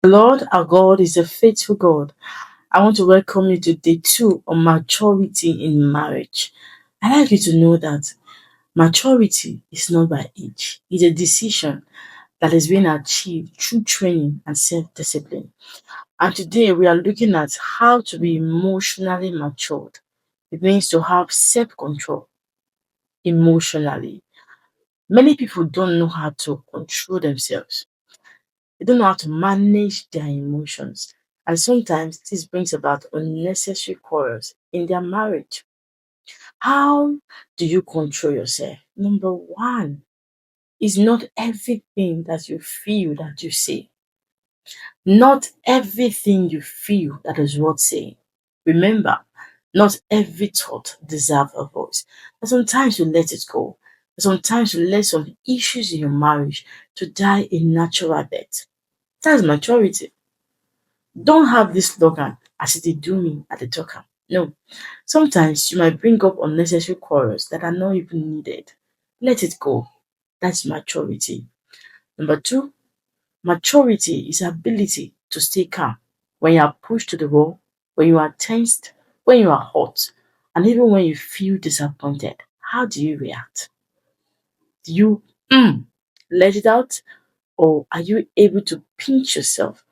The Lord our God is a faithful God. I want to welcome you to day 2 on maturity in marriage. I'd like you to know that maturity is not by age, it's a decision that is being achieved through training and self discipline. And today we are looking at how to be emotionally matured. It means to have self control emotionally. Many people don't know how to control themselves. They don't know how to manage their emotions. And sometimes this brings about unnecessary quarrels in their marriage. How do you control yourself? Number one is not everything that you feel that you say. Not everything you feel that is worth saying. Remember, not every thought deserves a voice. And sometimes you let it go. Sometimes you let some issues in your marriage to die a natural death. That's maturity. Don't have this slogan as if they do me at the talker. No. Sometimes you might bring up unnecessary quarrels that are not even needed. Let it go. That's maturity. Number two, maturity is ability to stay calm when you are pushed to the wall, when you are tensed, when you are hot, and even when you feel disappointed. How do you react? Do you let it out, or are you able to pinch yourself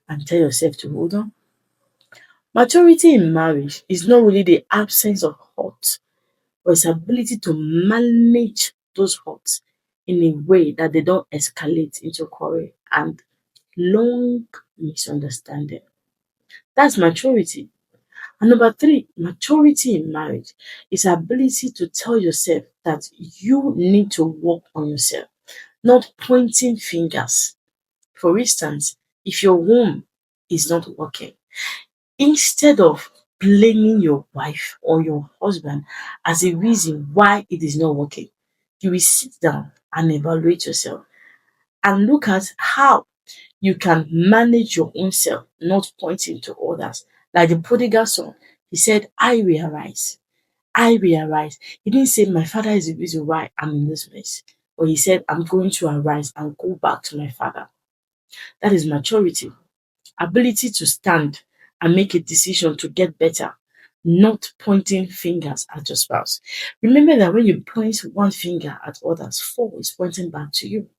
and tell yourself to hold on? Maturity in marriage is not really the absence of hurt, but its ability to manage those hurts in a way that they don't escalate into quarrel and long misunderstanding. That's maturity. And number three, maturity in marriage is ability to tell yourself that you need to work on yourself, not pointing fingers. For instance, if your womb is not working, instead of blaming your wife or your husband as a reason why it is not working, you will sit down and evaluate yourself and look at how you can manage your own self, not pointing to others. Like the prodigal son, he said, I realize. I realize. He didn't say, my father is the reason why I'm in this mess. But he said, I'm going to arise and go back to my father. That is maturity. Ability to stand and make a decision to get better, not pointing fingers at your spouse. Remember that when you point one finger at others, four is pointing back to you.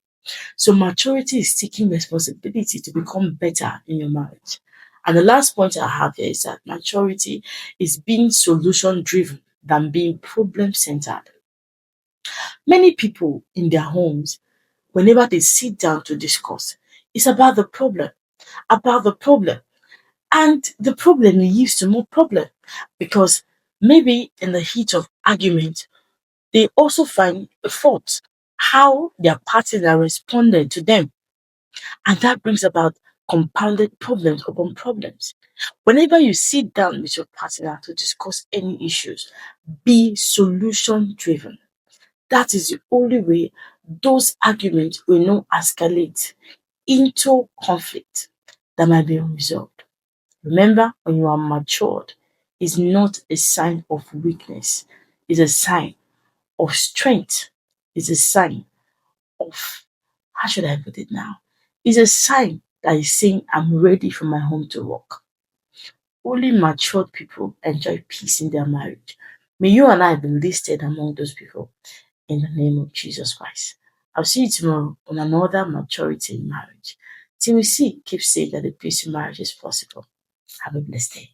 So maturity is taking responsibility to become better in your marriage. And the last point I have here is that maturity is being solution driven than being problem centered. Many people in their homes, whenever they sit down to discuss, it's about the problem. And the problem leads to more problem because maybe in the heat of argument, they also find a fault how their partner responded to them. And that brings about compounded problems upon problems. Whenever you sit down with your partner to discuss any issues, be solution driven. That is the only way those arguments will not escalate into conflict that might be unresolved. Remember, when you are matured, is not a sign of weakness. It's a sign of strength. It's a sign of, how should I put it now? It's a sign that is saying, I'm ready for my home to work. Only matured people enjoy peace in their marriage. May you and I be listed among those people in the name of Jesus Christ. I'll see you tomorrow on another maturity in marriage. Till we see, keep saying that the peace in marriage is possible. Have a blessed day.